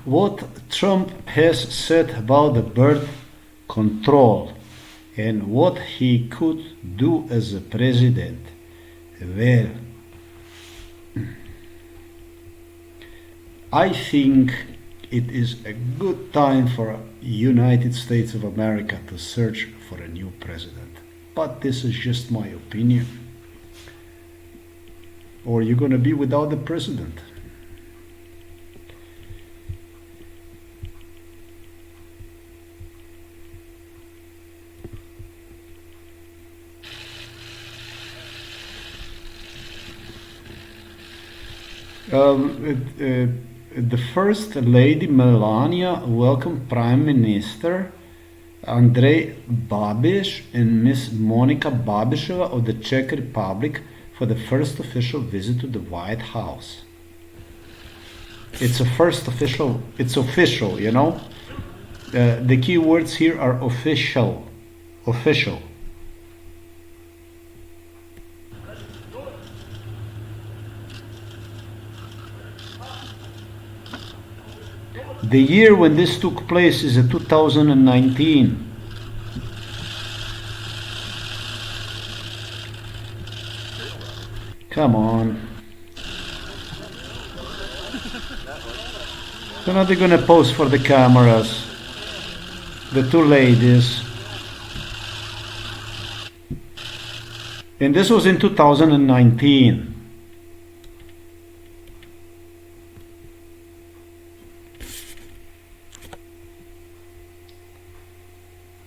What Trump has said about the birth control and what he could do as a president. Well, I think it is a good time for United States of America to search for a new president. But this is just my opinion. Or you're gonna be without the president. The First Lady Melania welcomed Prime Minister Andrej Babiš and Miss Monika Babišova of the Czech Republic for the first official visit to the White House. It's official, you know? The key words here are official. The year when this took place is 2019. Come on. They're not gonna pose for the cameras. The two ladies. And this was in 2019.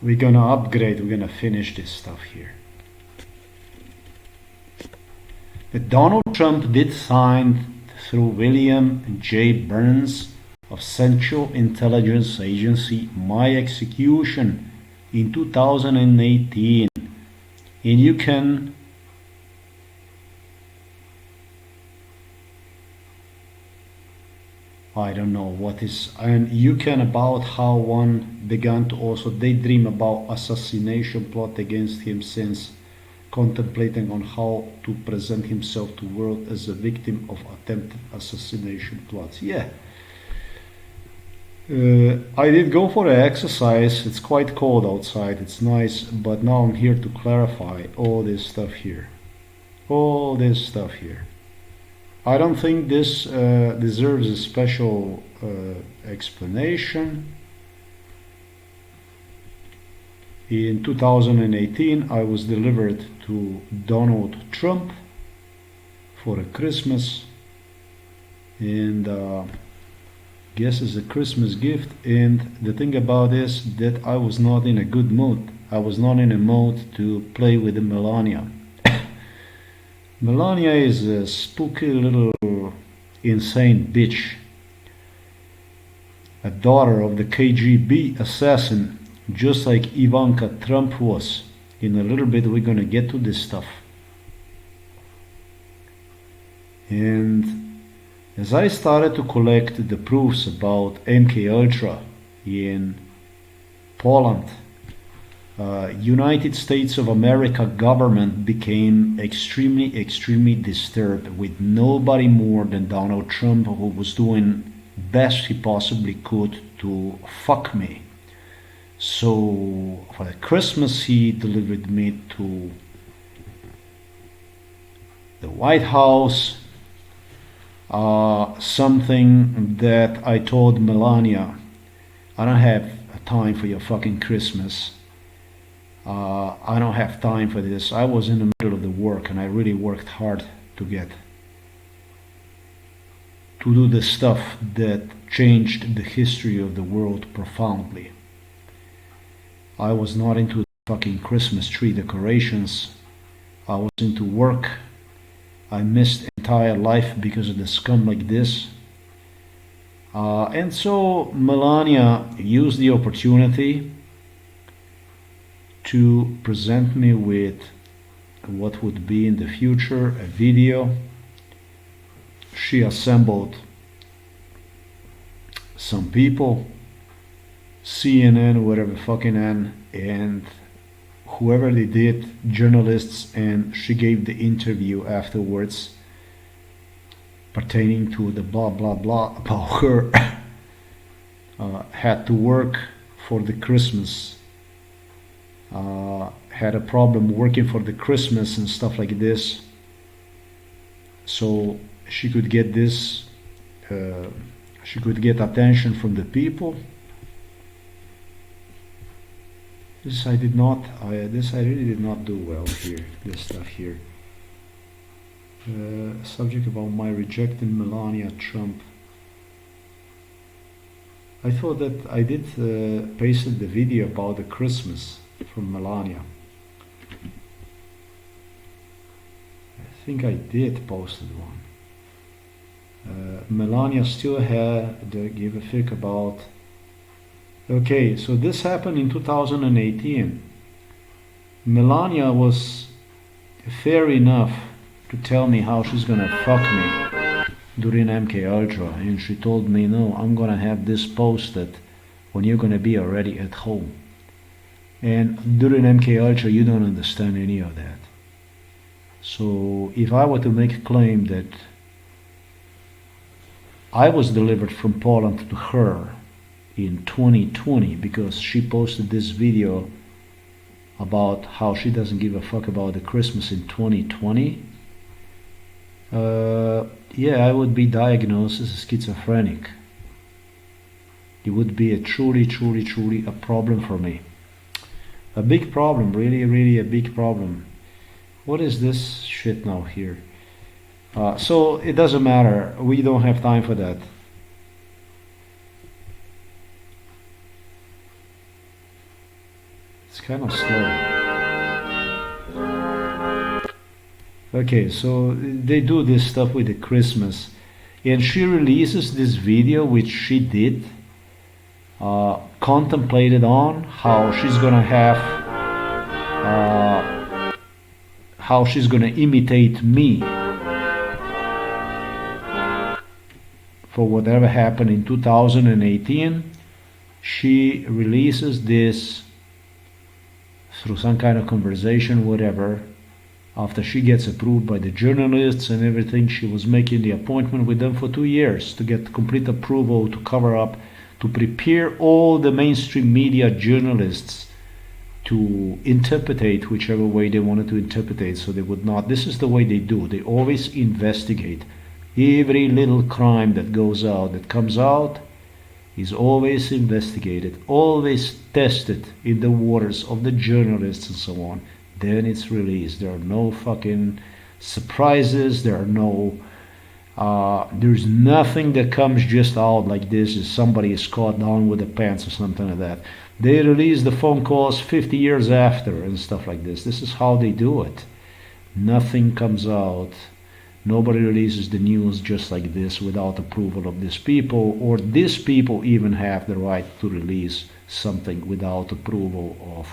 We're gonna upgrade, we're gonna finish this stuff here. Donald Trump did sign through William J. Burns of Central Intelligence Agency my execution in 2018. And you can I don't know what is, and you can about how one began to also daydream about assassination plot against him, since contemplating on how to present himself to world as a victim of attempted assassination plots. Yeah, I did go for an exercise. It's quite cold outside, it's nice, but now I'm here to clarify all this stuff here. I don't think this deserves a special explanation. In 2018, I was delivered to Donald Trump for a Christmas, and guess as a Christmas gift. And the thing about this, that I was not in a good mood. I was not in a mood to play with the Melania. Melania is a spooky little insane bitch, a daughter of the KGB assassin, just like Ivanka Trump was. In a little bit we're gonna get to this stuff. And as I started to collect the proofs about MKUltra in Poland, United States of America government became extremely disturbed with nobody more than Donald Trump, who was doing best he possibly could to fuck me. So for the Christmas he delivered me to the White House, something that I told Melania, I don't have time for your fucking Christmas. I don't have time for this. I was in the middle of the work and I really worked hard to do the stuff that changed the history of the world profoundly. I was not into fucking Christmas tree decorations. I was into work. I missed entire life because of the scum like this. And so Melania used the opportunity to present me with what would be in the future a video. She assembled some people, CNN, whatever fucking N, and whoever they did, journalists, and she gave the interview afterwards pertaining to the blah blah blah about her had to work for the Christmas, had a problem working for the Christmas and stuff like this, so she could get this, she could get attention from the people. This I really did not do well here, this stuff here. Subject about my rejecting Melania Trump. I thought that I did pasted the video about the Christmas from Melania. I think I did posted one. Melania still had to give a fic about. Okay, so this happened in 2018. Melania was fair enough to tell me how she's gonna fuck me during MK Ultra, and she told me, no, I'm gonna have this posted when you're gonna be already at home. And during MK Ultra you don't understand any of that. So if I were to make a claim that I was delivered from Poland to her in 2020 because she posted this video about how she doesn't give a fuck about the Christmas in 2020, yeah, I would be diagnosed as a schizophrenic. It would be a truly a problem for me. A big problem, really a big problem. What is this shit now here? So it doesn't matter, we don't have time for that. It's kind of slow. Okay, so they do this stuff with the Christmas, and she releases this video which she did, contemplated on how she's gonna have, how she's gonna imitate me for whatever happened in 2018. She releases this through some kind of conversation, whatever. After she gets approved by the journalists and everything, she was making the appointment with them for 2 years to get complete approval, to cover up, to prepare all the mainstream media journalists to interpretate whichever way they wanted to interpretate, so they would not. This is the way they do. They always investigate. Every little crime that goes out, that comes out, is always investigated, always tested in the waters of the journalists and so on. Then it's released. There are no fucking surprises. There are no, there's nothing that comes just out like this as somebody is caught down with the pants or something like that. They release the phone calls 50 years after and stuff like this. This is how they do it. Nothing comes out. Nobody releases the news just like this without approval of these people, or these people even have the right to release something without approval of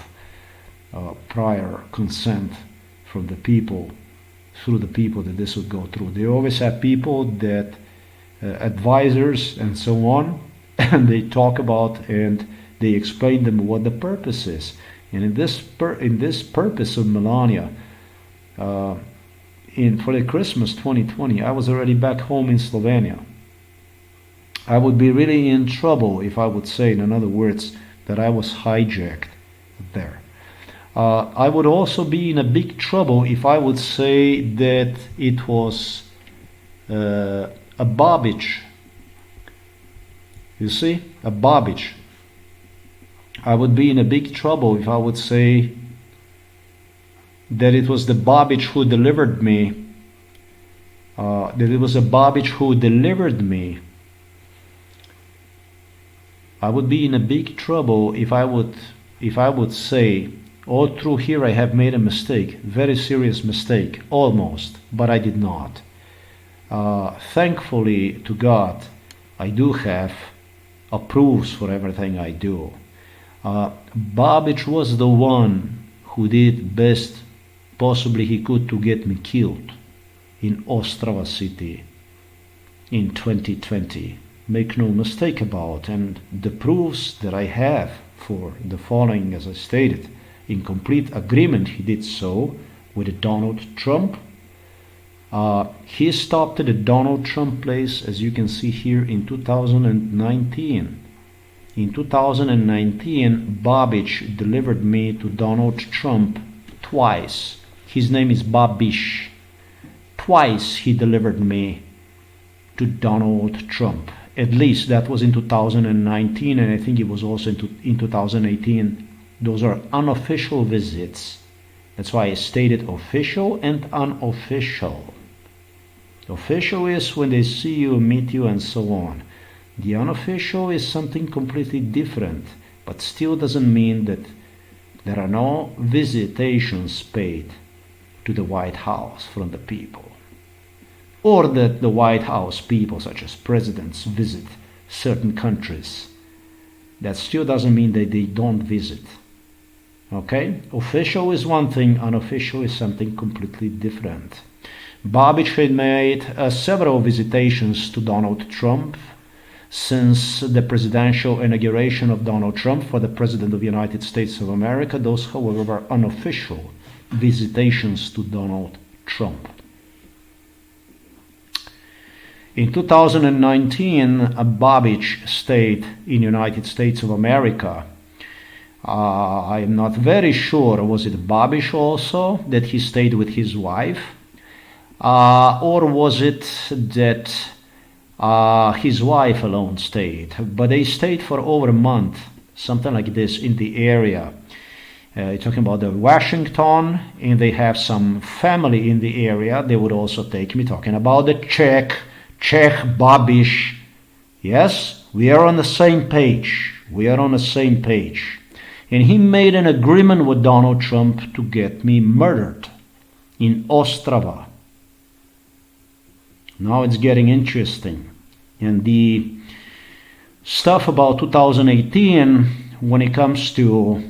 prior consent from the people, through the people that this would go through. They always have people that, advisors and so on, and they talk about and they explain them what the purpose is. And in this purpose of Melania, for the Christmas 2020, I was already back home in Slovenia. I would be really in trouble if I would say, in other words, that I was hijacked there. I would also be in a big trouble if I would say that it was a Babiš. You see? A Babiš. I would be in a big trouble if I would say that it was the Babiš who delivered me, that it was a Babiš who delivered me. I would be in a big trouble if I would say, all through here I have made a mistake, very serious mistake, almost, but I did not. Thankfully to God, I do have approves for everything I do. Babiš was the one who did best possibly he could to get me killed in Ostrava city in 2020. Make no mistake about, and the proofs that I have for the following, as I stated, in complete agreement he did so with Donald Trump. He stopped at the Donald Trump place, as you can see here, in 2019. In 2019, Babiš delivered me to Donald Trump twice. His name is Babiš. Twice he delivered me to Donald Trump. At least that was in 2019, and I think it was also in 2018. Those are unofficial visits. That's why I stated official and unofficial. Official is when they see you, meet you, and so on. The unofficial is something completely different, but still doesn't mean that there are no visitations paid to the White House from the people, or that the White House people, such as presidents, visit certain countries. That still doesn't mean that they don't visit. Okay? Official is one thing, unofficial is something completely different. Babiš had made several visitations to Donald Trump since the presidential inauguration of Donald Trump for the President of the United States of America. Those, however, were unofficial visitations to Donald Trump. In 2019, Babiš stayed in the United States of America. I am not very sure, was it Babiš also that he stayed with his wife? Or was it that his wife alone stayed? But they stayed for over a month, something like this, in the area. Talking about the Washington, and they have some family in the area. They would also take me, talking about the CZECH Babiš. Yes, we are on the same page. We are on the same page. And he made an agreement with Donald Trump to get me murdered in Ostrava. Now it's getting interesting. And the stuff about 2018, when it comes to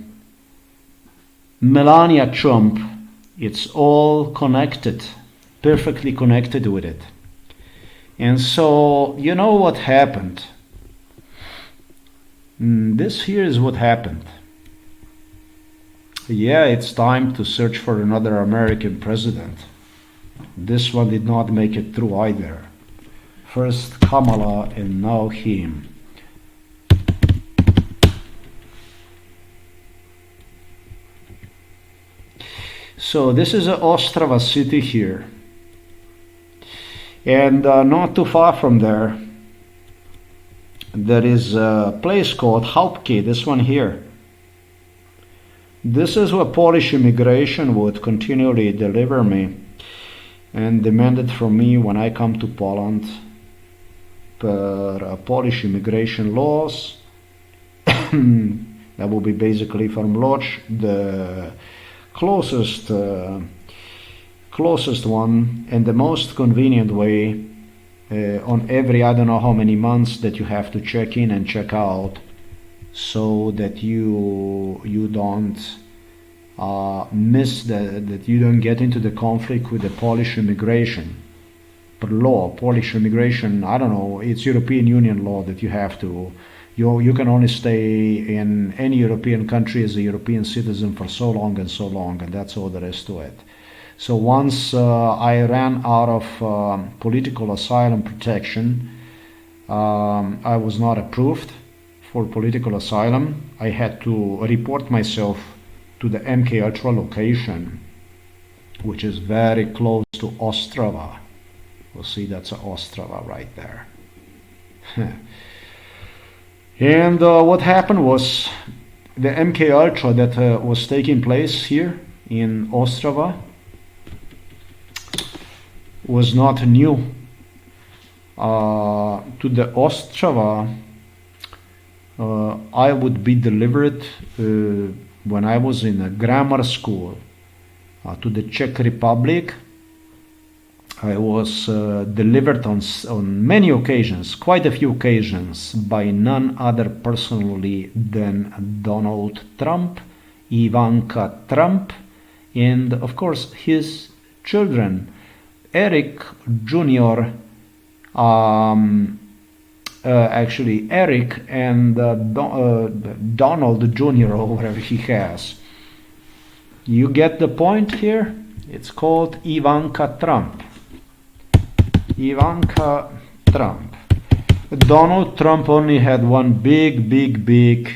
Melania Trump, it's all connected, perfectly connected with it. And so, you know what happened? This here is what happened. Yeah, it's time to search for another American president. This one did not make it through either. First Kamala and now him. So this is Ostrava city here. And not too far from there, there is a place called Hauptke, this one here. This is where Polish immigration would continually deliver me and demanded from me when I come to Poland per Polish immigration laws. That will be basically from Lodz, the closest one and the most convenient way on every, I don't know how many months that you have to check in and check out, so that you don't that you don't get into the conflict with the Polish immigration. Per law, Polish immigration, I don't know, it's European Union law that you have to, you can only stay in any European country as a European citizen for so long, and that's all there is to it. So once I ran out of political asylum protection, I was not approved for political asylum. I had to report myself to the MK Ultra location, which is very close to Ostrava. We'll see, that's Ostrava right there. And what happened was the MK Ultra that was taking place here in Ostrava was not new. To the Ostrava, I would be delivered when I was in a grammar school to the Czech Republic. I was delivered on many occasions, quite a few occasions, by none other personally than Donald Trump, Ivanka Trump, and of course his children, Eric Jr., actually Eric and Donald Jr. or whatever he has. You get the point here? It's called Ivanka Trump. Ivanka Trump. Donald Trump only had one big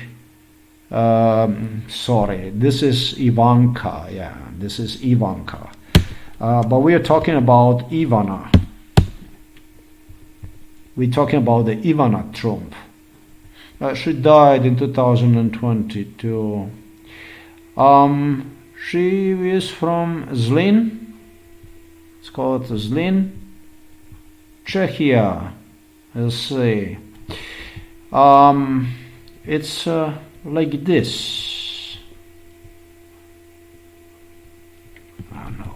sorry, this is Ivanka. Yeah, this is Ivanka. But we are talking about Ivana. We're talking about the Ivana Trump. She died in 2022. She is from Zlin. It's called Zlin, Czechia. Let's see. It's like this. I don't know.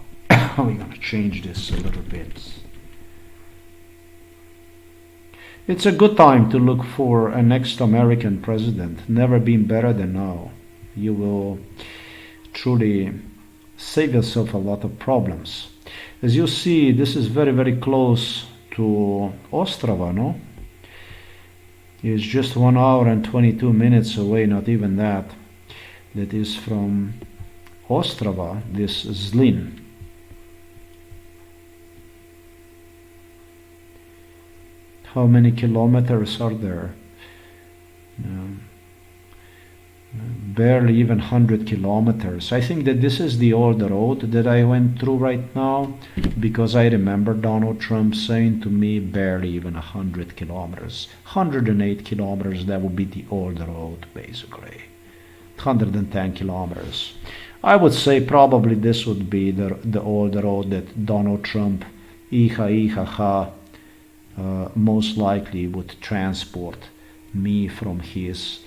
We're gonna change this a little bit. It's a good time to look for a next American president. Never been better than now. You will truly save yourself a lot of problems. As you see, this is very close to Ostrava, no? It's just 1 hour and 22 minutes away, not even that. That is from Ostrava, this Zlin. How many kilometers are there? Barely even 100 kilometers. I think that this is the old road that I went through right now, because I remember Donald Trump saying to me barely even 100 kilometers. 108 kilometers, that would be the old road, basically. 110 kilometers. I would say probably this would be the old road that Donald Trump, most likely would transport me from his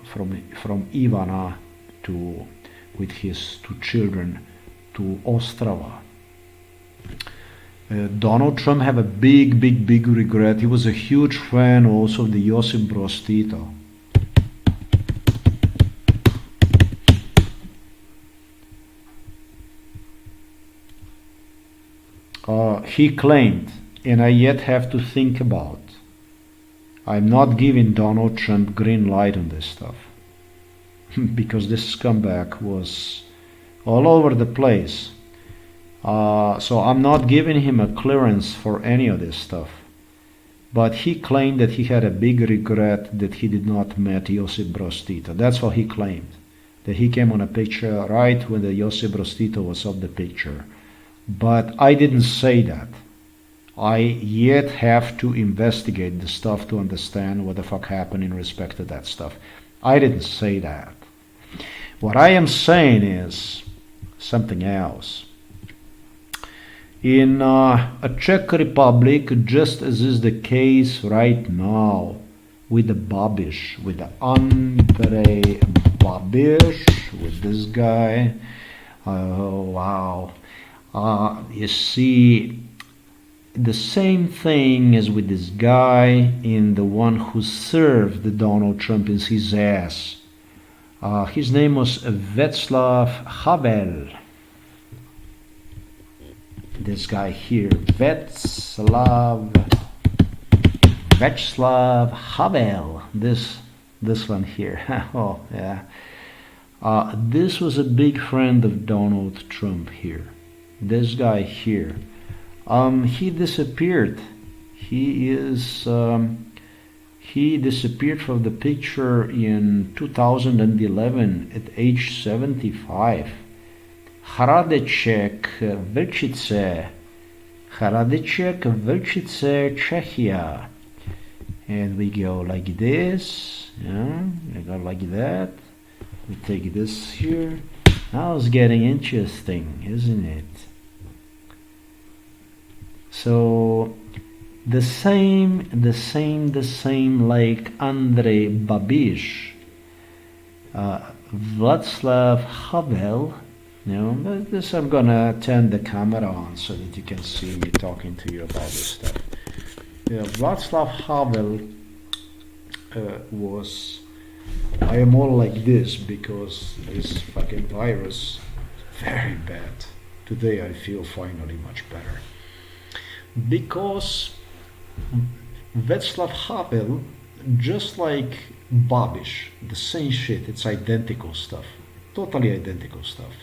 from Ivana to with his two children to Ostrava. Donald Trump have a big regret. He was a huge fan also of the Josip Broz Tito. He claimed, and I yet have to think about, I'm not giving Donald Trump green light on this stuff because this scumbag was all over the place. So I'm not giving him a clearance for any of this stuff. But he claimed that he had a big regret that he did not meet Josip Broz Tito. That's what he claimed. That he came on a picture right when the Josip Broz Tito was of the picture. But I didn't say that. I yet have to investigate the stuff to understand what the fuck happened in respect to that stuff. I didn't say that. What I am saying is something else. In a Czech Republic, just as is the case right now with the Babiš, with the Andrej Babiš, with this guy, oh wow, you see, the same thing as with this guy in the one who served Donald Trump in his ass. His name was Václav Havel. This guy here, Václav Havel. This one here. Oh yeah. This was a big friend of Donald Trump here. This guy here. He disappeared. He disappeared from the picture in 2011 at age 75. Hradeček, Vlčice, Czechia. And we go like this. Yeah, we go like that. We take this here. Now it's getting interesting, isn't it? So the same like Andrej Babiš, Václav Havel. This I'm gonna turn the camera on so that you can see me talking to you about this stuff. Yeah, Václav Havel was. I am all like this because this fucking virus is very bad. Today I feel finally much better. Because Václav Havel, just like Babiš, the same shit, it's identical stuff. totally identical stuff.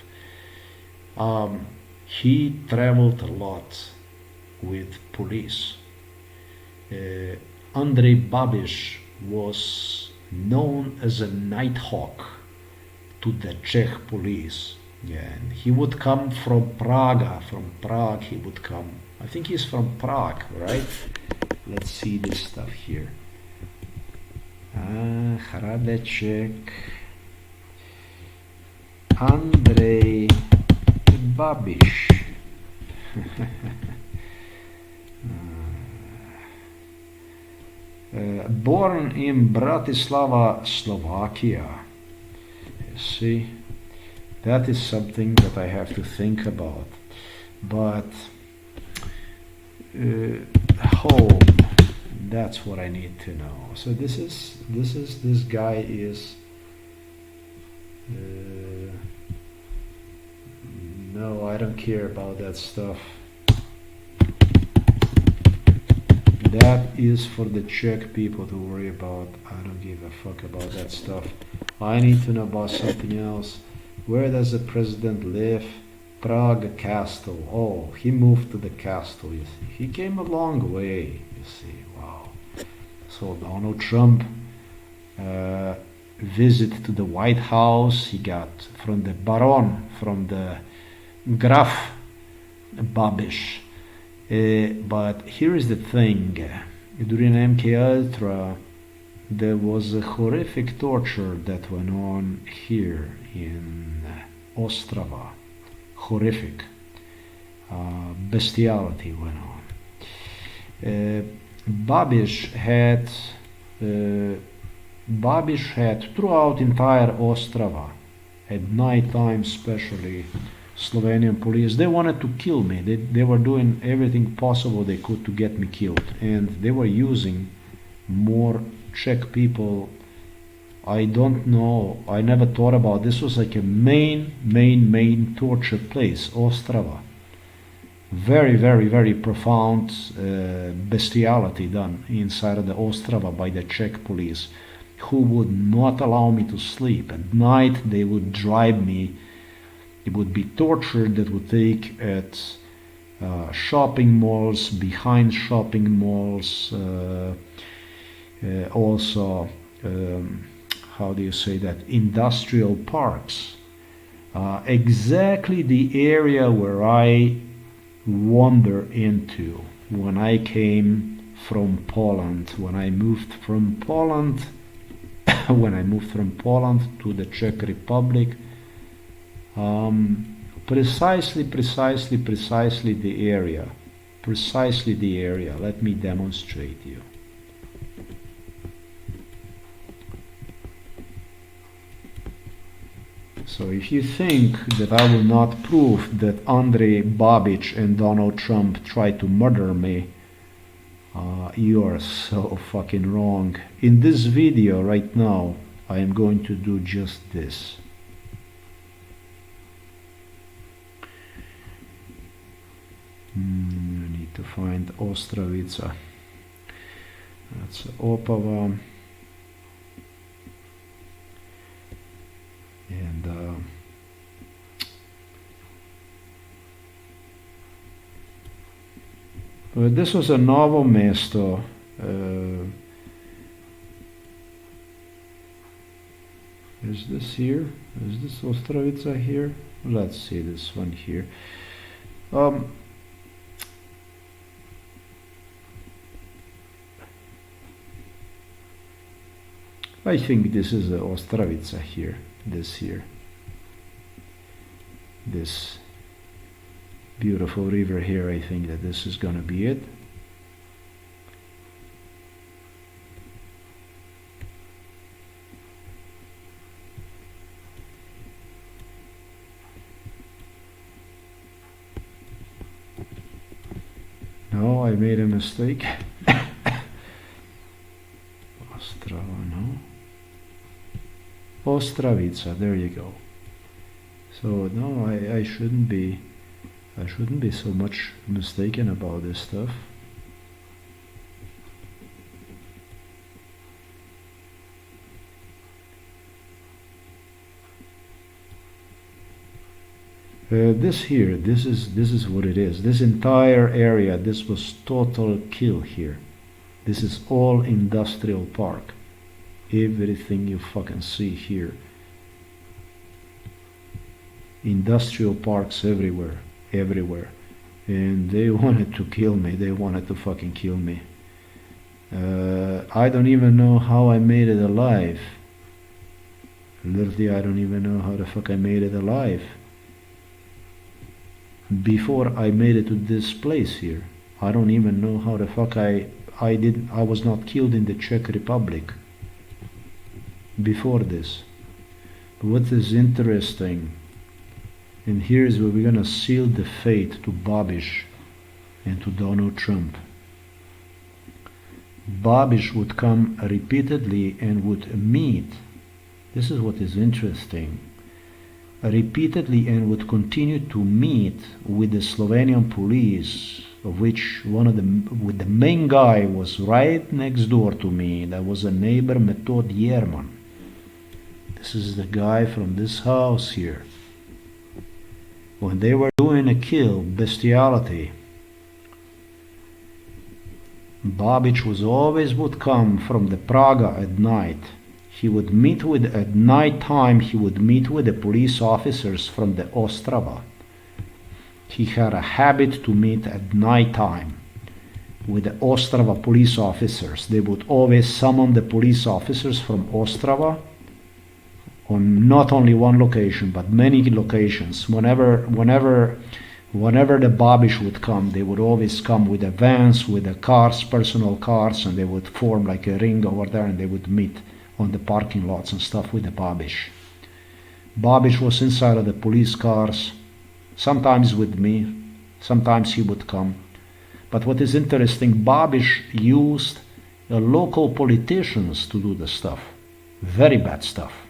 He traveled a lot with police. Andrej Babiš was known as a nighthawk to the Czech police. Yeah, and he would come from Prague. From Prague he would come. I think he's from Prague, right? Let's see this stuff here. Hradeček. Andrej Babiš. Born in Bratislava, Slovakia. See, that is something that I have to think about. But home, that's what I need to know. So this guy is no, I don't care about that stuff. That is for the Czech people to worry about. I don't give a fuck about that stuff. I need to know about something else. Where does the president live? Prague castle. Oh, he moved to the castle, you see. He came a long way, you see. Wow. So Donald Trump visit to the White House. He got from the Baron, from the Graf Babiš. But here is the thing. During MK Ultra, there was a horrific torture that went on here in Ostrava. Horrific. Bestiality went on. Babiš had throughout entire Ostrava, at night time especially, Slovenian police, they wanted to kill me. They were doing everything possible they could to get me killed. And they were using more Czech people. I don't know. I never thought about this. Was like a main torture place, Ostrava. Very, very, very profound bestiality done inside of the Ostrava by the Czech police, who would not allow me to sleep. At night they would drive me. It would be torture that would take at shopping malls, behind shopping malls, also, how do you say that, industrial parks. Exactly the area where I wander into when I came from Poland, when I moved from Poland, to the Czech Republic. Precisely the area. Precisely the area. Let me demonstrate you. So if you think that I will not prove that Andrej Babiš and Donald Trump tried to murder me, you are so fucking wrong. In this video right now, I am going to do just this. I need to find Ostravica. That's Opava. And this was a novo mesto. Is this here? Is this Ostravica here? Let's see this one here. I think this is the Ostravica here, this beautiful river here. I think that this is gonna be it. No, I made a mistake. Ostrava, no. Ostravica, there you go. So no, I shouldn't be so much mistaken about this stuff. This here, this is what it is. This entire area, this was total kill here. This is all industrial park. Everything you fucking see here. Industrial parks everywhere, everywhere. And they wanted to kill me. They wanted to fucking kill me. I don't even know how I made it alive. Literally, I don't even know how the fuck I made it alive. Before I made it to this place here, I don't even know how the fuck I was not killed in the Czech Republic before this. But what is interesting, and here is where we're gonna seal the fate to Babiš and to Donald Trump. Babiš would come repeatedly and would meet, this is what is interesting, repeatedly and would continue to meet with the Slovenian police, of which with the main guy was right next door to me. That was a neighbor, Metod Jerman. This is the guy from this house here. When they were doing a kill, bestiality, Babiš was always would come from the Praga at night. He would meet with, at night time, he would meet with the police officers from the Ostrava. He had a habit to meet at night time with the Ostrava police officers. They would always summon the police officers from Ostrava on not only one location, but many locations. Whenever the Babiš would come, they would always come with the vans, with the cars, personal cars, and they would form like a ring over there, and they would meet on the parking lots and stuff with the Babiš. Babiš was inside of the police cars, sometimes with me, sometimes he would come. But what is interesting, Babiš used local politicians to do the stuff. Very bad stuff.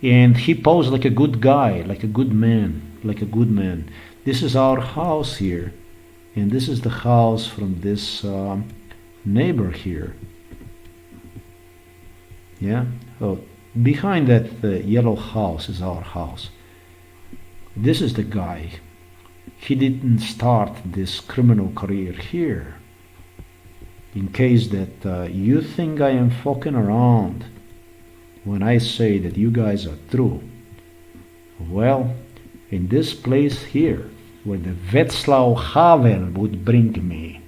And he posed like a good guy, like a good man, like a good man. This is our house here, and this is the house from this neighbor here. Yeah, oh, behind that yellow house is our house. This is the guy. He didn't start this criminal career here. In case that you think I am fucking around when I say that you guys are true, well, in this place here, where the Václav Havel would bring me,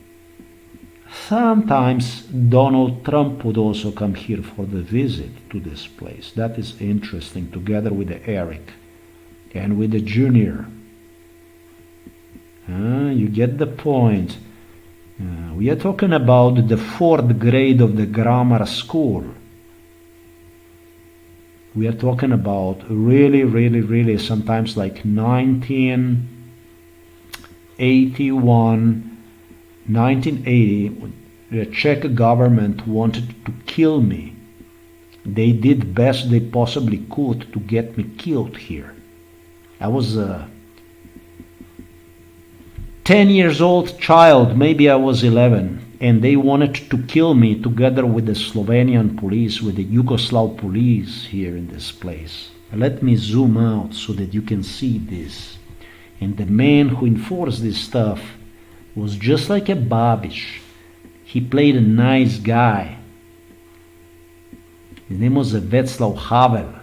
sometimes Donald Trump would also come here for the visit to this place. That is interesting, together with the Eric and with the Junior. You get the point. We are talking about the 4th grade of the grammar school. We are talking about really sometimes like 1981, 1980, the Czech government wanted to kill me. They did best they possibly could to get me killed here. I was a 10 years old child, maybe I was 11, and they wanted to kill me together with the Slovenian police, with the Yugoslav police here in this place. Let me zoom out so that you can see this. And the man who enforced this stuff was just like a Babiš. He played a nice guy. His name was Václav Havel.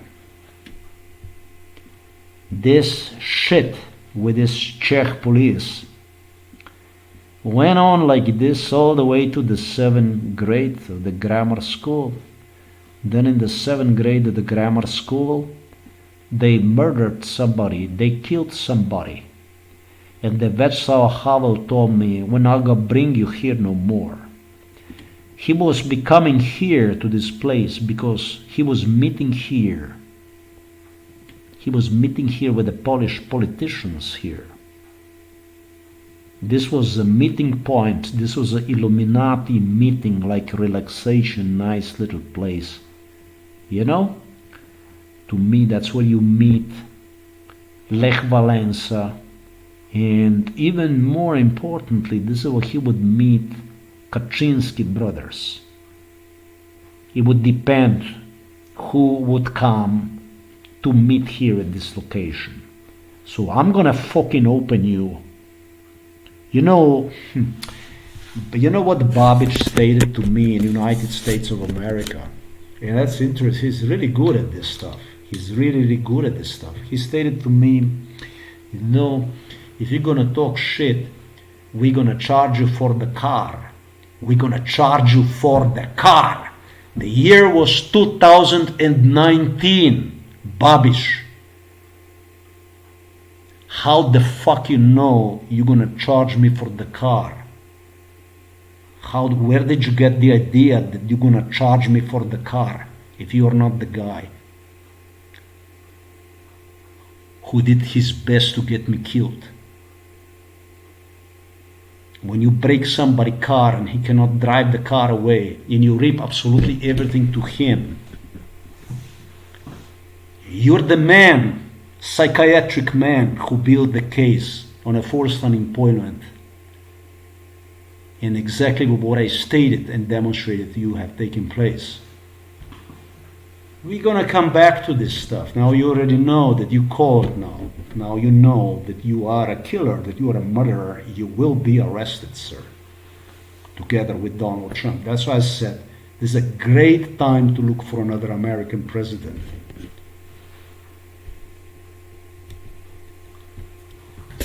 This shit with this Czech police went on like this all the way to the 7th grade of the grammar school. Then in the 7th grade of the grammar school, they murdered somebody, they killed somebody. And the Václav Havel told me, we're not gonna bring you here no more. He was becoming here to this place because he was meeting here. He was meeting here with the Polish politicians here. This was a meeting point. This was an Illuminati meeting, like relaxation, nice little place. You know? To me, that's where you meet Lech Walesa. And even more importantly, this is where he would meet Kaczynski brothers. It would depend who would come to meet here at this location. So I'm gonna fucking open you. You know what Babiš stated to me in the United States of America? And that's interesting. He's really good at this stuff. He's really good at this stuff. He stated to me, if you're gonna talk shit, we're gonna charge you for the car. We're gonna charge you for the car. The year was 2019, Babiš. How the fuck you know you're gonna charge me for the car? Where did you get the idea that you're gonna charge me for the car if you're not the guy who did his best to get me killed? When you break somebody's car and he cannot drive the car away and you rip absolutely everything to him, you're the man, psychiatric man, who built the case on a forced unemployment. And exactly what I stated and demonstrated to you have taken place. We're gonna come back to this stuff. Now you already know that you called now. Now you know that you are a killer, that you are a murderer. You will be arrested, sir, together with Donald Trump. That's why I said this is a great time to look for another American president.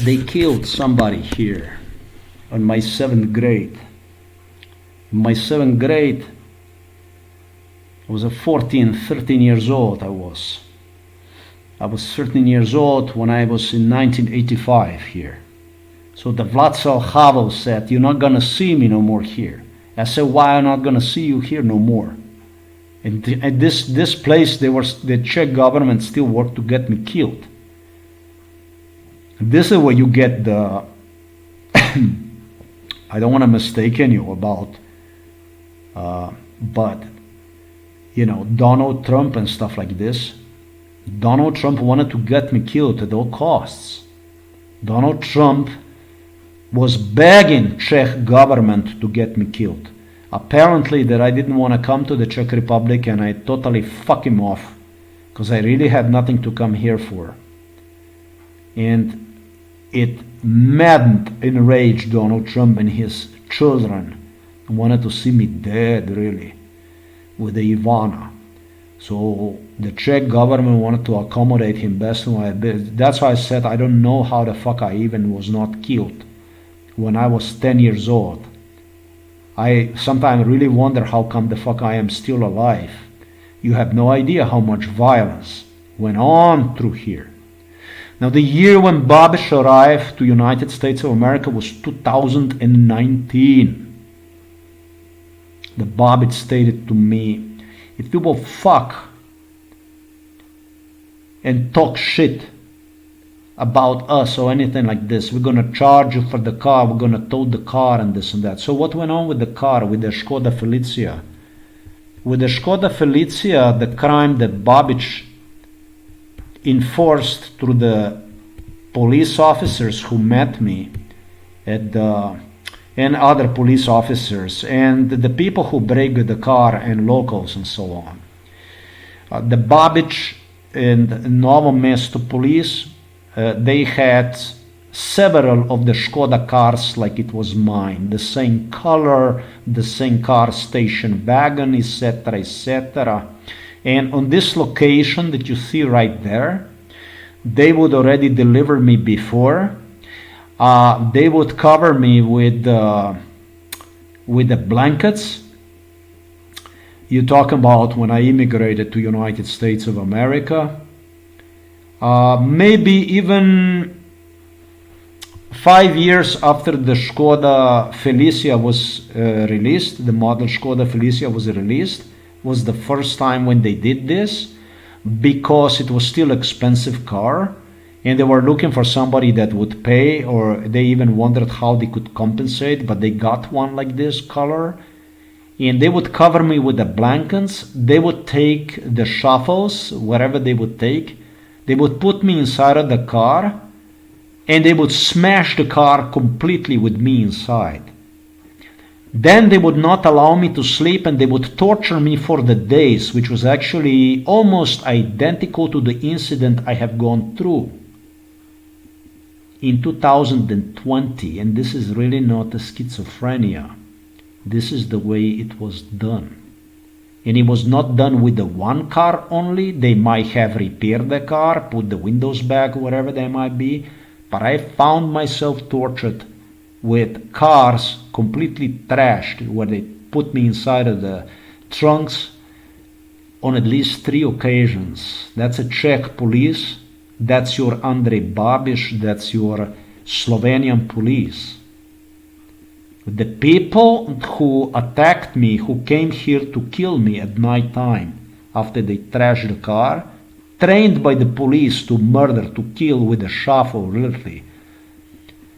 They killed somebody here on my 7th grade. In my 7th grade, I was 13 years old. I was 13 years old when I was in 1985 here. So the Václav Havel said, "You're not gonna see me no more here." I said, "Why am I not gonna see you here no more?" And at this place, the Czech government still worked to get me killed. This is where you get the I don't want to mistake you about but Donald Trump and stuff like this. Donald Trump wanted to get me killed at all costs. Donald Trump was begging Czech government to get me killed. Apparently that I didn't want to come to the Czech Republic, and I totally fuck him off because I really had nothing to come here for. And it maddened, enraged Donald Trump and his children, wanted to see me dead, really, with the Ivana. So the Czech government wanted to accommodate him best. That's why I said I don't know how the fuck I even was not killed when I was 10 years old. I sometimes really wonder how come the fuck I am still alive. You have no idea how much violence went on through here. Now the year when Babiš arrived to United States of America was 2019. The Babiš stated to me, if people fuck and talk shit about us or anything like this, we're gonna charge you for the car, we're gonna tow the car and this and that. So what went on with the car, with the Škoda Felicia? With the Škoda Felicia, the crime that Babiš enforced through the police officers who met me at and other police officers and the people who break the car and locals and so on. The Babiš and Novo Mesto police, they had several of the Škoda cars like it was mine, the same color, the same car station wagon, etc., etc. And on this location that you see right there, they would already deliver me before. They would cover me with the blankets. You talk about when I immigrated to United States of America. Maybe even 5 years after the Škoda Felicia was released, the model Škoda Felicia was released, was the first time when they did this, because it was still an expensive car and they were looking for somebody that would pay, or they even wondered how they could compensate, but they got one like this color. And they would cover me with the blankets. They would take the shuffles, wherever they would take. They would put me inside of the car and they would smash the car completely with me inside. Then they would not allow me to sleep and they would torture me for the days, which was actually almost identical to the incident I have gone through. in 2020, and this is really not a schizophrenia. This is the way it was done. And it was not done with the one car only. They might have repaired the car, put the windows back, whatever they might be. But I found myself tortured with cars completely trashed, where they put me inside of the trunks on at least 3 occasions. That's a Czech police. That's your Andrej Babiš. That's your Slovenian police. The people who attacked me, who came here to kill me at night time after they trashed the car, trained by the police to murder, to kill with a shovel, literally,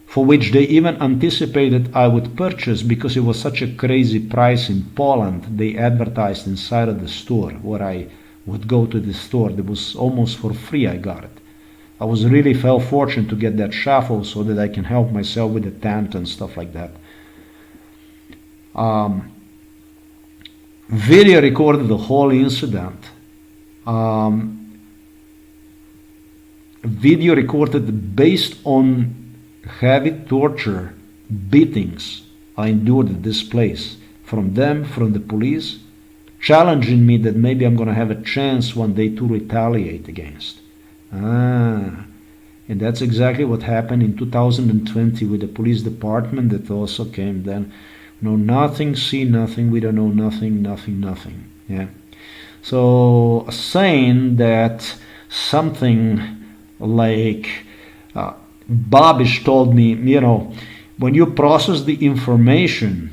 for which they even anticipated I would purchase because it was such a crazy price in Poland. They advertised inside of the store where I would go to the store. It was almost for free I got it. I was really felt fortunate to get that shovel so that I can help myself with the tent and stuff like that. Video recorded the whole incident. Video recorded based on heavy torture, beatings I endured at this place from them, from the police, challenging me that maybe I'm going to have a chance one day to retaliate against. And that's exactly what happened in 2020 with the police department that also came then. Know nothing, see nothing, we don't know nothing, nothing. Yeah. So saying that something like Babiš told me, you know, when you process the information,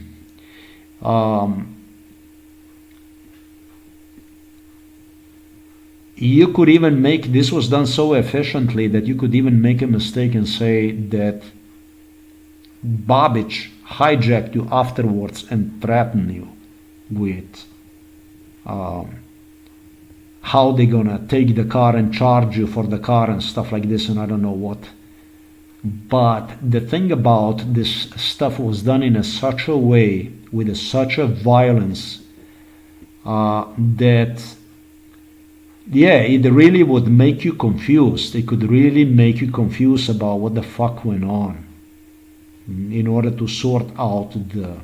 you could even make, this was done so efficiently that you could even make a mistake and say that Babiš hijacked you afterwards and threatened you with how they're gonna take the car and charge you for the car and stuff like this and I don't know what. But the thing about this stuff was done in such a way, with such a violence, that, yeah, it really would make you confused. It could really make you confused about what the fuck went on, in order to sort out the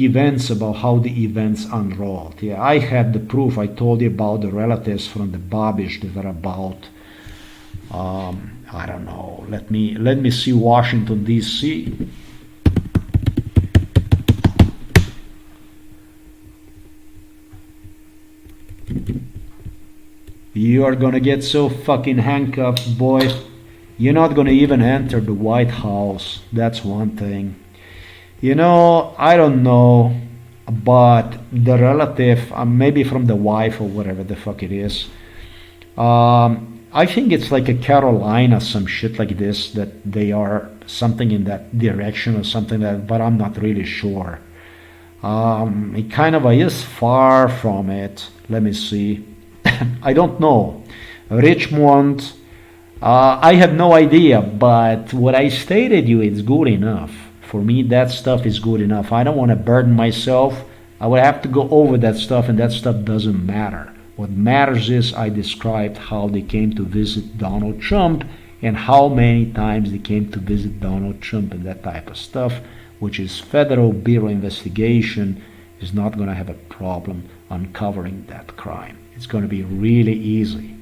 events, about how the events unrolled. Yeah, I had the proof. I told you about the relatives from the Babiš that are about, I don't know, let me see, Washington, D.C. You are gonna get so fucking handcuffed, boy. You're not gonna even enter the White House. That's one thing. You know, I don't know, but the relative, maybe from the wife or whatever the fuck it is, I think it's like a Carolina, some shit like this, that they are something in that direction or something like that, but I'm not really sure. It kind of is far from it. Let me see. I don't know. Richmond, I have no idea, but what I stated you, it's good enough. For me, that stuff is good enough. I don't want to burden myself. I would have to go over that stuff, and that stuff doesn't matter. What matters is I described how they came to visit Donald Trump and how many times they came to visit Donald Trump and that type of stuff, which is Federal Bureau investigation is not going to have a problem uncovering that crime. It's going to be really easy.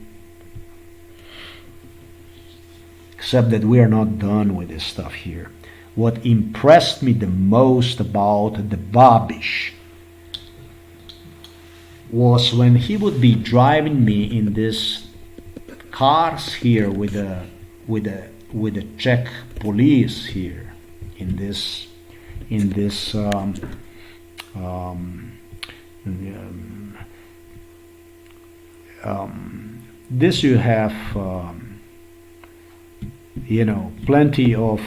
Except that we are not done with this stuff here. What impressed me the most about the Babiš was when he would be driving me in these cars here with the Czech police here in this this you have you know, plenty of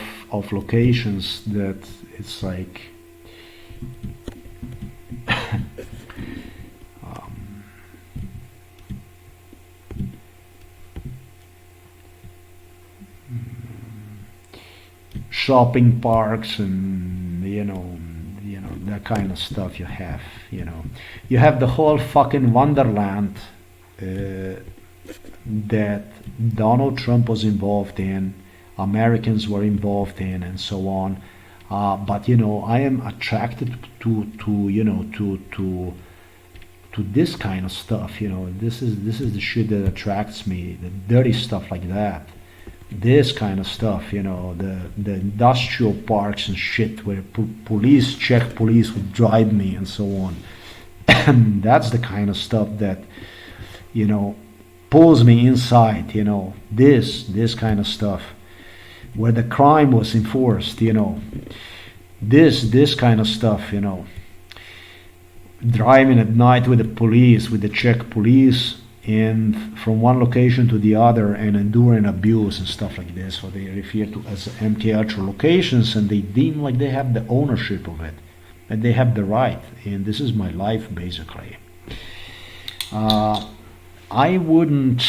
locations that it's like shopping parks and you know that kind of stuff you have. You know, you have the whole fucking wonderland that Donald Trump was involved in. Americans were involved in, and so on. But you know, I am attracted to you know to this kind of stuff. You know, this is the shit that attracts me, the dirty stuff like that. This kind of stuff, you know, the industrial parks and shit where Czech police would drive me and so on. And that's the kind of stuff that, you know, pulls me inside, you know, this kind of stuff where the crime was enforced, you know, this kind of stuff, you know, driving at night with the police, with the Czech police, and from one location to the other, and enduring abuse and stuff like this, what they refer to as MTH locations, and they deem like they have the ownership of it, and they have the right, and this is my life basically. I wouldn't,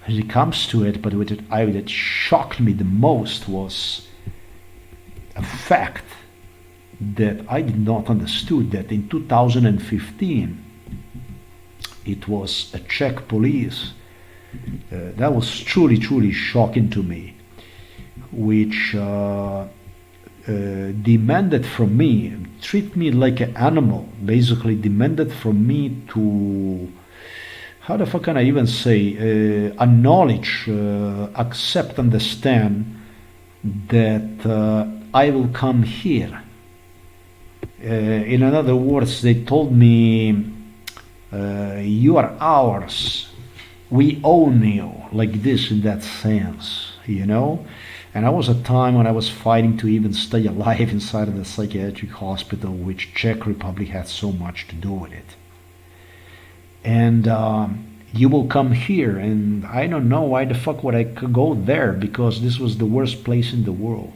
as it comes to it, but what that shocked me the most was a fact that I did not understood, that in 2015 it was a Czech police that was truly shocking to me, which demanded from me, treat me like an animal, basically demanded from me to, how the fuck can I even say, acknowledge, accept, understand that I will come here. In other words, they told me, you are ours, we own you, like this, in that sense, you know. And I was a time when I was fighting to even stay alive inside of the psychiatric hospital, which Czech Republic had so much to do with it. And you will come here, and I don't know why the fuck would I go there, because this was the worst place in the world.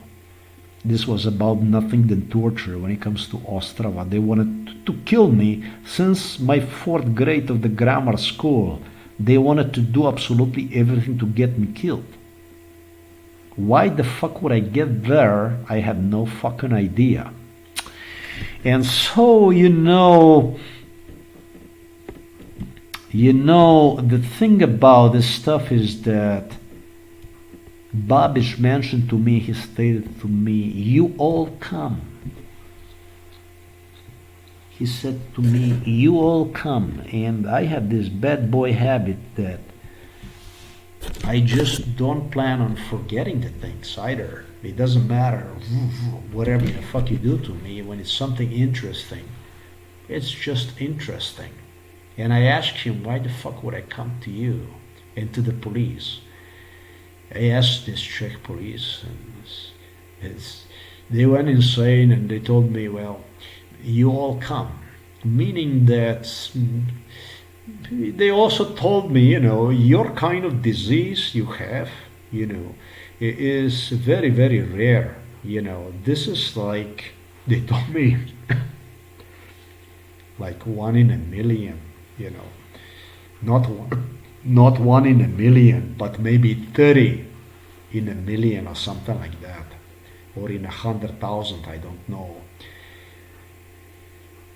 This was about nothing than torture when it comes to Ostrava. They wanted to kill me since my 4th grade of the grammar school. They wanted to do absolutely everything to get me killed. Why the fuck would I get there? I had no fucking idea. And so, you know, the thing about this stuff is that Babiš mentioned to me, he stated to me, you all come. He said to me, you all come. And I have this bad boy habit that I just don't plan on forgetting the things either. It doesn't matter whatever the fuck you do to me, when it's something interesting, it's just interesting. And I asked him, why the fuck would I come to you and to the police? I asked this Czech police, and they went insane, and they told me, well, you all come. Meaning that they also told me, you know, your kind of disease you have, you know, is very, very rare. You know, this is like, they told me, like 1 in a million, you know, not 1 in a million, but maybe 30 in a million or something like that, or in 100,000, I don't know.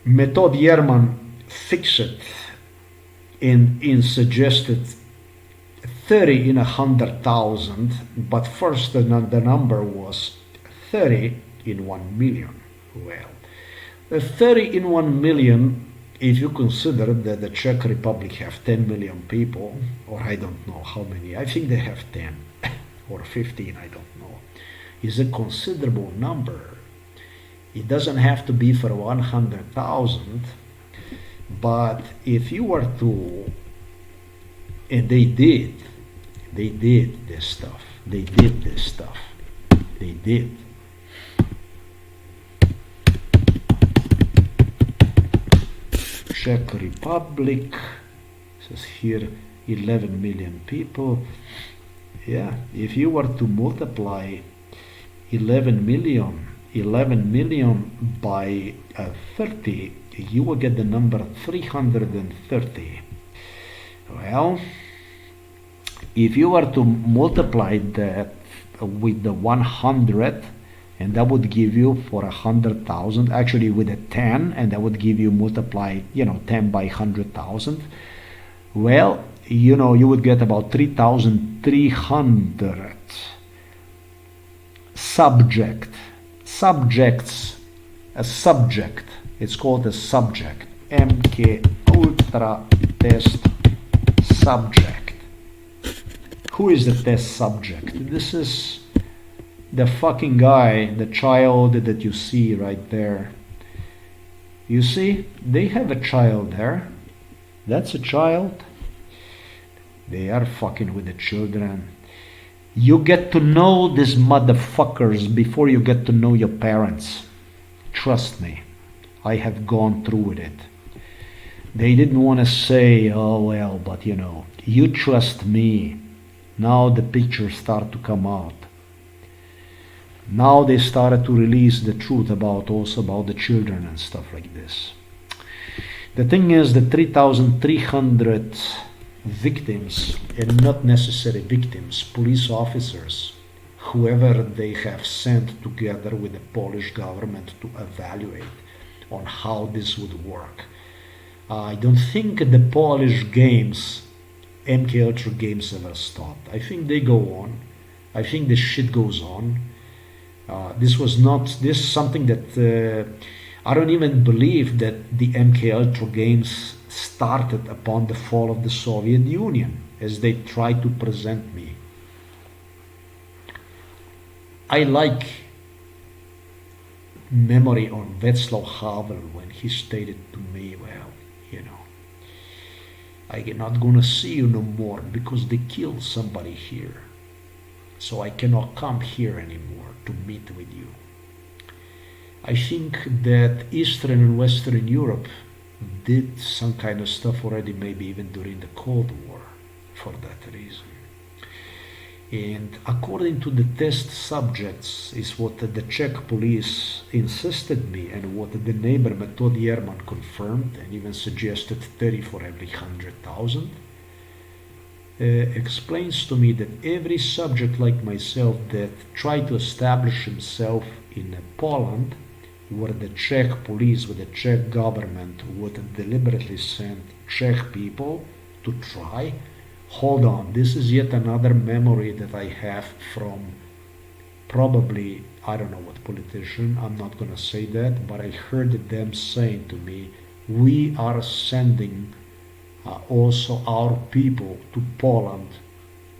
Method Yerman fixed it and suggested 30 in 100,000, but first the number was 30 in 1 million. Well, 30 in 1 million, if you consider that the Czech Republic have 10 million people, or I don't know how many, I think they have 10 or 15, I don't know, is a considerable number. It doesn't have to be for 100,000, but if you were to, and they did this stuff, they did. Czech Republic, says here 11 million people. Yeah, if you were to multiply 11 million by 30, you will get the number 330. Well, if you were to multiply that with the 100, and that would give you for 100,000, actually with a 10, and that would give you multiply, 10 by 100,000. Well, you would get about 3,300. subject. Subjects. A subject. It's called a subject. MK Ultra test subject. Who is the test subject? This is the fucking guy, the child that you see right there. You see, they have a child there. That's a child. They are fucking with the children. You get to know these motherfuckers before you get to know your parents. Trust me, I have gone through with it. They didn't want to say, oh well, but you know, you trust me. Now the pictures start to come out. Now they started to release the truth also about the children and stuff like this. The thing is, the 3,300 victims, and not necessary victims, police officers, whoever they have sent together with the Polish government to evaluate on how this would work. I don't think the Polish games, MK Ultra games, ever stopped. I think they go on. I think the shit goes on. This is something that I don't even believe that the MK Ultra games started upon the fall of the Soviet Union, as they try to present me. I like memory on Václav Havel when he stated to me, well, you know, I'm not gonna see you no more because they killed somebody here. So I cannot come here anymore to meet with you. I think that Eastern and Western Europe did some kind of stuff already, maybe even during the Cold War, for that reason. And according to the test subjects is what the Czech police insisted me, and what the neighbor Metod Yerman confirmed and even suggested 30 for every 100,000, explains to me that every subject like myself that tried to establish himself in Poland, where the Czech police, with the Czech government, would deliberately send Czech people to try. Hold on, this is yet another memory that I have from probably, I don't know what politician, I'm not gonna say that, but I heard them saying to me, we are sending also our people to Poland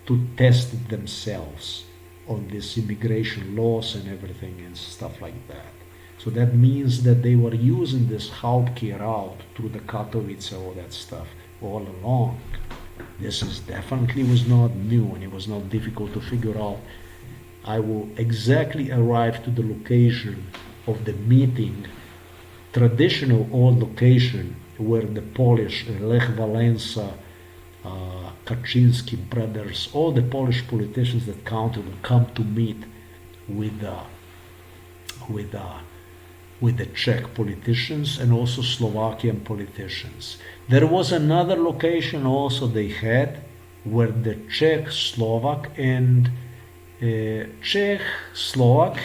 to test themselves on these immigration laws and everything and stuff like that. So that means that they were using this Hauptke route through the Katowice, all that stuff, all along. This is definitely was not new, and it was not difficult to figure out. I will exactly arrive to the location of the meeting, traditional old location where the Polish Lech Wałęsa, Kaczynski brothers, all the Polish politicians that counted will come to meet with the Czech politicians and also Slovakian politicians. There was another location also they had where the Czech, Slovak and Czech, Slovak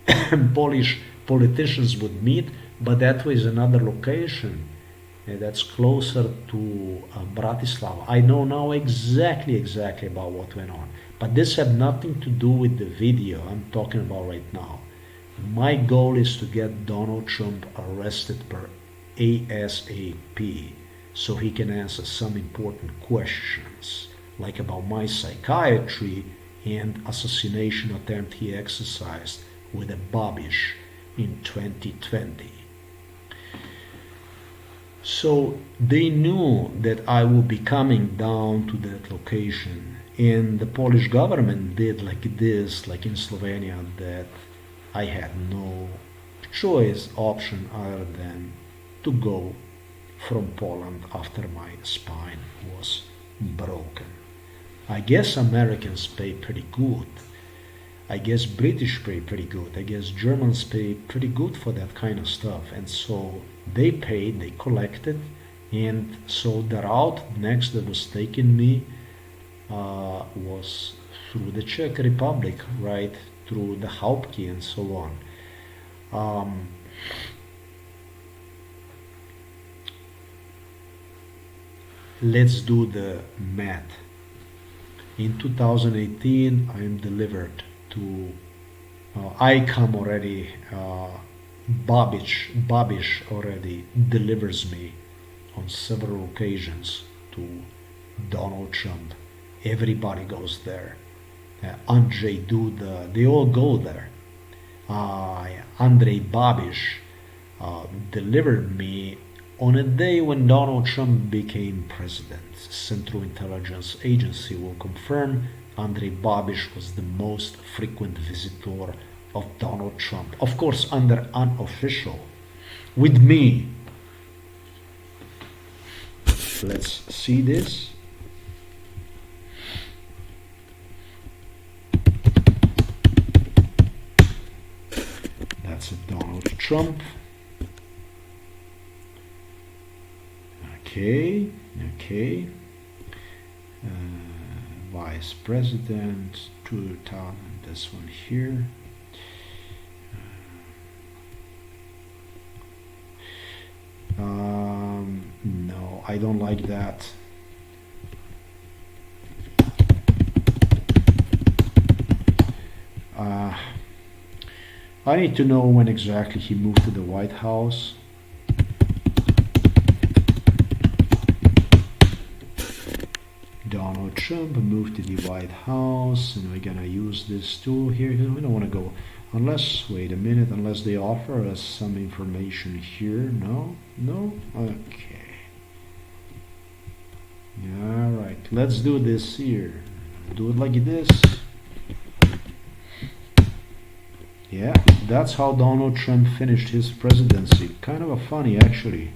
and Polish politicians would meet, but that was another location that's closer to Bratislava. I know now exactly about what went on, but this had nothing to do with the video I'm talking about right now. My goal is to get Donald Trump arrested per ASAP so he can answer some important questions, like about my psychiatry and assassination attempt he exercised with a Babiš in 2020. So they knew that I would be coming down to that location, and the Polish government did like this, like in Slovenia, that I had no choice, option other than to go from Poland after my spine was broken. I guess Americans pay pretty good. I guess British pay pretty good. I guess Germans pay pretty good for that kind of stuff. And so they paid, they collected, and so the route next that was taking me was through the Czech Republic, right? Through the Hauptke and so on. Let's do the math. In 2018, I am delivered to I come already. Babiš already delivers me on several occasions to Donald Trump. Everybody goes there. Andrej Duda, they all go there. Andrej Babiš delivered me on a day when Donald Trump became president. Central Intelligence Agency will confirm Andrej Babiš was the most frequent visitor of Donald Trump. Of course, under unofficial. With me. Let's see this. That's a Donald Trump. Okay. Vice President, 2000, this one here. No, I don't like that. I need to know when exactly he moved to the White House. Donald Trump moved to the White House, and we're gonna use this tool here. We don't want to go unless, wait a minute, unless they offer us some information here. No? Okay. Alright, let's do this here. Do it like this. Yeah, that's how Donald Trump finished his presidency. Kind of a funny, actually.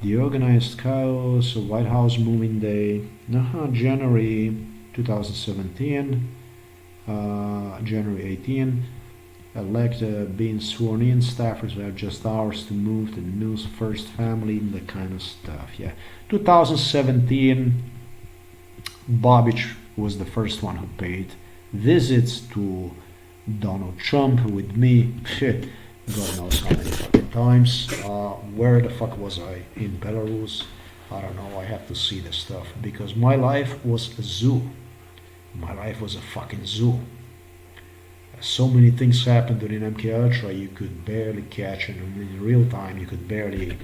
The organized chaos, a White House moving day, January 2017, January 18, elect being sworn in, staffers have just hours to move to the news first family, and that kind of stuff. Yeah, 2017, Babiš was the first one who paid visits to Donald Trump with me. God knows how many fucking times. Where the fuck was I? In Belarus? I don't know. I have to see this stuff because my life was a zoo. My life was a fucking zoo. So many things happened during MK Ultra you could barely catch, and in real time you could barely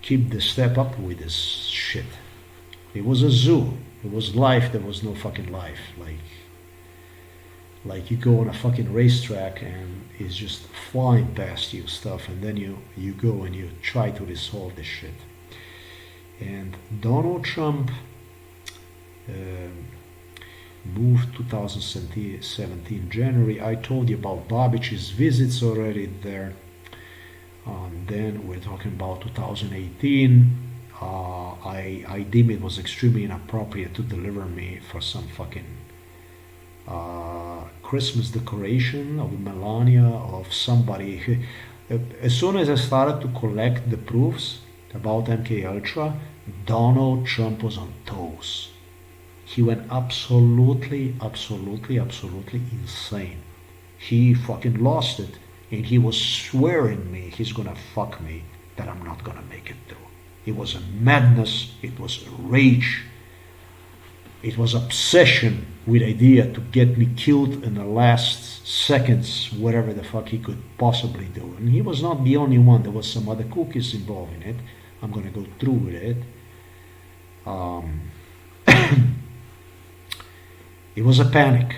keep the step up with this shit. It was a zoo. It was life. There was no fucking life. Like you go on a fucking racetrack and it's just flying past you stuff, and then you go and you try to resolve this shit. And Donald Trump moved 2017 January. I told you about Babiš's visits already there. Then we're talking about 2018. I deem it was extremely inappropriate to deliver me for some fucking Christmas decoration of Melania, of somebody. As soon as I started to collect the proofs about MK Ultra, Donald Trump was on toes. He went absolutely insane. He fucking lost it, and he was swearing me he's gonna fuck me, that I'm not gonna make it through. It was a madness, it was a rage, it was obsession with idea to get me killed in the last seconds, whatever the fuck he could possibly do. And he was not the only one, there was some other cookies involved in it. I'm gonna go through with it. It was a panic.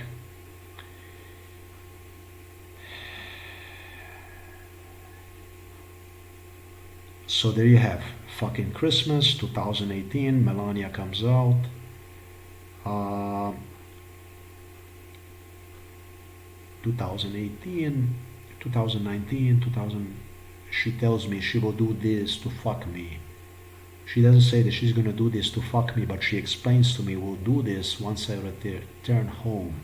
So there you have fucking Christmas 2018. Melania comes out. 2018, 2019, 2000. She tells me she will do this to fuck me. She doesn't say that she's gonna do this to fuck me, but she explains to me we'll do this once I return home.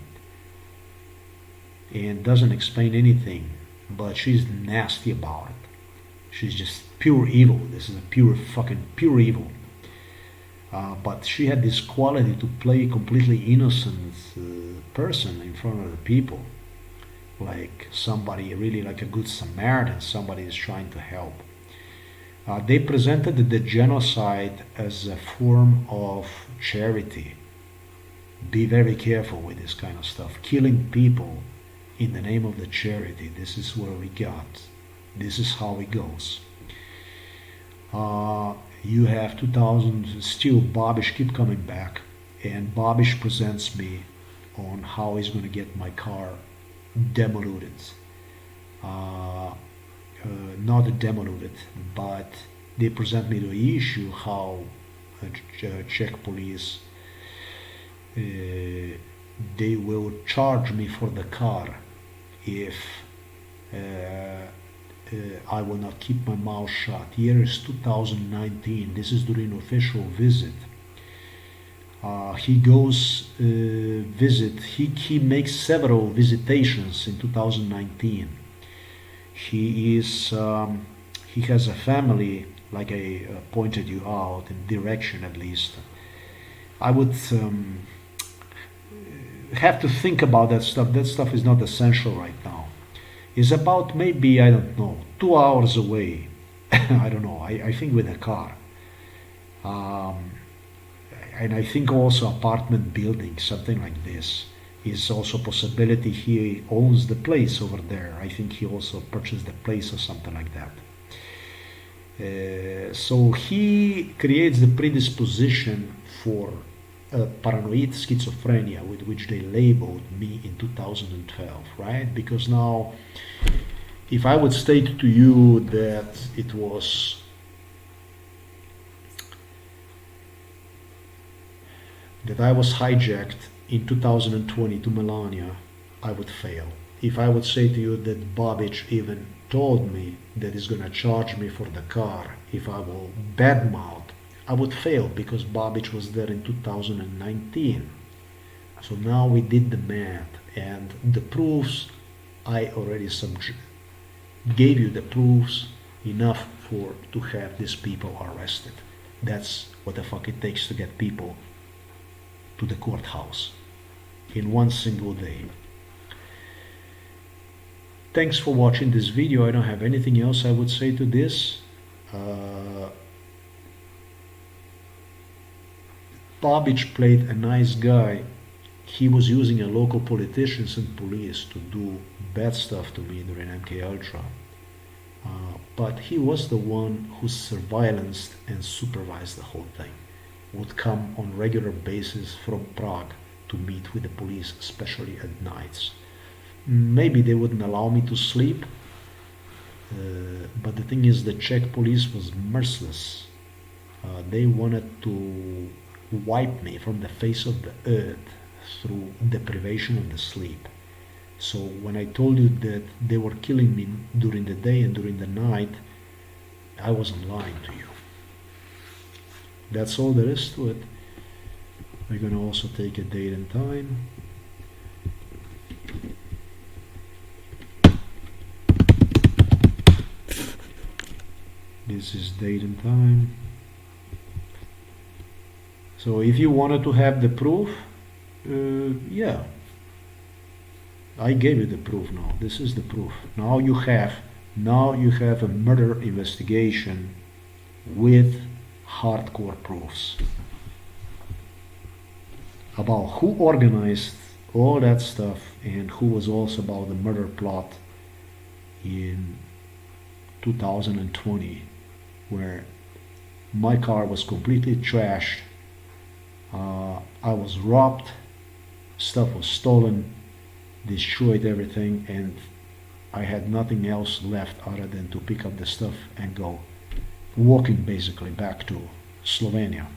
And doesn't explain anything, but she's nasty about it. She's just pure evil. This is a pure evil. But she had this quality to play a completely innocent person in front of the people. Like somebody really like a good Samaritan, somebody is trying to help. They presented the genocide as a form of charity. be very careful with this kind of stuff. Killing people in the name of the charity, this is where we got. This is how it goes. You have 2000, still Babiš keep coming back, and Babiš presents me on how he's going to get my car demoluded. Not demoluded, but they present me the issue how Czech police they will charge me for the car if I will not keep my mouth shut. Year is 2019. This is during official visit. He goes visit. He makes several visitations in 2019. He is he has a family, like I pointed you out in direction at least. I would have to think about that stuff. That stuff is not essential right now. It's about maybe, I don't know, 2 hours away. I don't know. I think with a car. And I think also apartment building, something like this, is also a possibility. He owns the place over there. I think he also purchased the place or something like that. So he creates the predisposition for paranoid schizophrenia, with which they labeled me in 2012, right? Because now, if I would state to you that it was that I was hijacked in 2020 to Melania, I would fail. If I would say to you that Babiš even told me that he's going to charge me for the car if I will badmouth, I would fail, because Babiš was there in 2019. So now we did the math, and the proofs, I already gave you the proofs enough to have these people arrested. That's what the fuck it takes to get people to the courthouse in one single day. Thanks for watching this video. I don't have anything else I would say to this. Babiš played a nice guy. He was using a local politicians and police to do bad stuff to me during MK Ultra. But he was the one who surveillanced and supervised the whole thing. Would come on regular basis from Prague to meet with the police, especially at nights. Maybe they wouldn't allow me to sleep, but the thing is, the Czech police was merciless. They wanted to wipe me from the face of the earth through deprivation of the sleep. So when I told you that they were killing me during the day and during the night, I wasn't lying to you. That's all there is to it. We're going to also take a date and time. This is date and time. So if you wanted to have the proof, yeah, I gave you the proof now. This is the proof. Now you have a murder investigation with hardcore proofs about who organized all that stuff and who was also about the murder plot in 2020, where my car was completely trashed. I was robbed, stuff was stolen, destroyed everything, and I had nothing else left other than to pick up the stuff and go walking basically back to Slovenia.